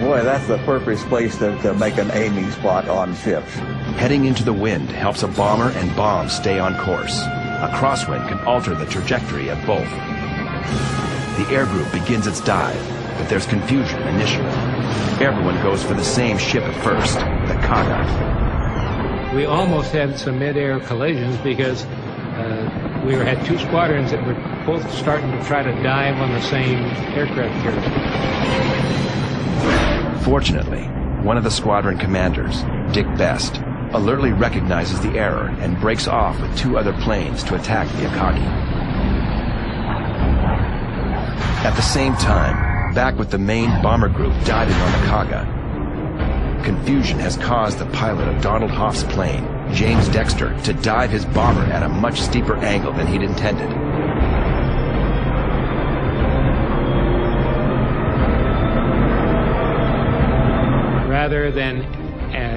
Boy, that's the perfect place to make an aiming spot on ships. Heading into the wind helps a bomber and bomb stay on course. A crosswind can alter the trajectory of both. The air group begins its dive, but there's confusion initially. Everyone goes for the same ship at first, the Kaga. We almost had some mid-air collisions because we had two squadrons that were both starting to try to dive on the same aircraft carrier. Fortunately, One of the squadron commanders, Dick Best, alertly recognizes the error and breaks off with two other planes to attack the Akagi. At the same time, back with the main bomber group diving on the Kaga, confusion has caused the pilot of Donald Hoff's plane, James Dexter, to dive his bomber at a much steeper angle than he'd intended. Rather than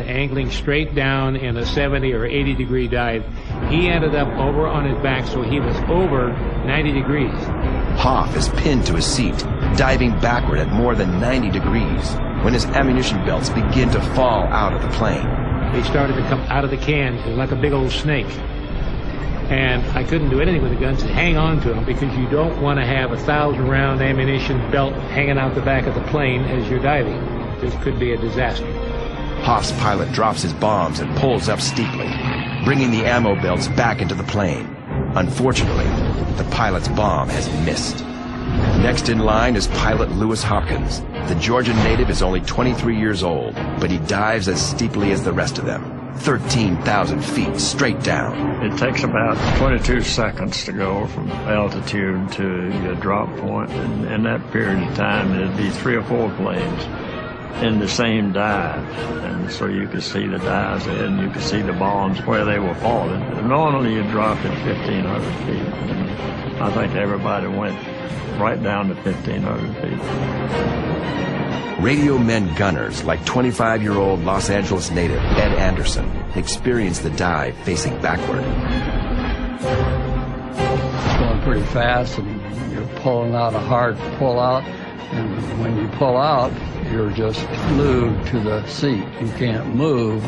angling straight down in a 70 or 80 degree dive, he ended up over on his back, so he was over 90 degrees. Hoff is pinned to his seat, diving backward at more than 90 degrees, when his ammunition belts begin to fall out of the plane. They started to come out of the can like a big old snake. And I couldn't do anything with the guns to hang on to them, because you don't want to have a 1,000-round ammunition belt hanging out the back of the plane as you're diving. This could be a disaster. Hoff's pilot drops his bombs and pulls up steeply, bringing the ammo belts back into the plane. Unfortunately, the pilot's bomb has missed. Next in line is pilot Lewis Hopkins. The Georgian native is only 23 years old, but he dives as steeply as the rest of them, 13,000 feet straight down. It takes about 22 seconds to go from altitude to your drop point, and in that period of time, it'd be 3 or 4 planes in the same dive, and so you could see the dives ahead and you could see the bombs where they were falling. Normally you drop at 1,500 feet, and I think everybody went right down to 1,500 feet. Radio men gunners like 25-year-old Los Angeles native Ed Anderson experience the dive facing backward. It's going pretty fast, and you're pulling out a hard pull out, and when you pull out, you're just glued to the seat. You can't move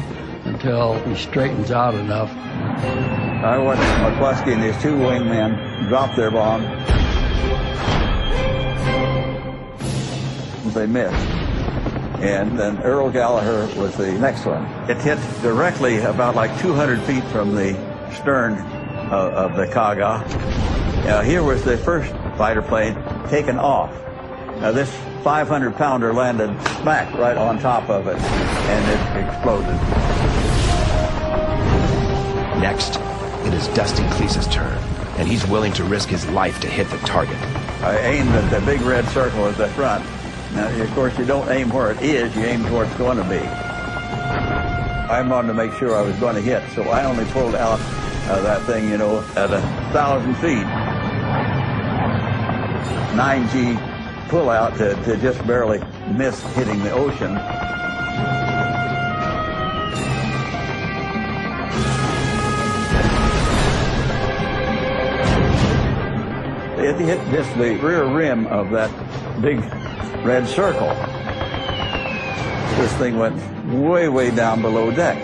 until he straightens out enough. I watched McCluskey and his 2 wingmen drop their bomb. They missed. And then Earl Gallagher was the next one. It hit directly about like 200 feet from the stern of the Kaga. Here was the first fighter plane taken off. Now this 500-pounder landed smack right on top of it, and it exploded. Next, it is Dusty Cleese's turn, and he's willing to risk his life to hit the target. I aimed at the big red circle at the front. Now, of course, you don't aim where it is, you aim where it's going to be. I wanted to make sure I was going to hit, so I only pulled out that thing, at 1,000 feet. 9G pull out to just barely miss hitting the ocean. It hit just the rear rim of that big red circle. This thing went way, way down below deck.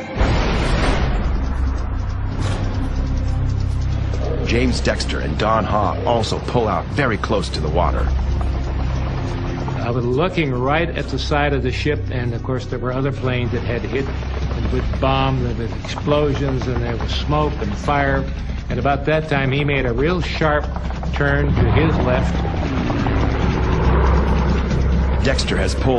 James Dexter and Don Hoff also pull out very close to the water. I was looking right at the side of the ship, and of course there were other planes that had hit with bombs, and with explosions, and there was smoke and fire. And about that time, he made a real sharp turn to his left. Dexter has pulled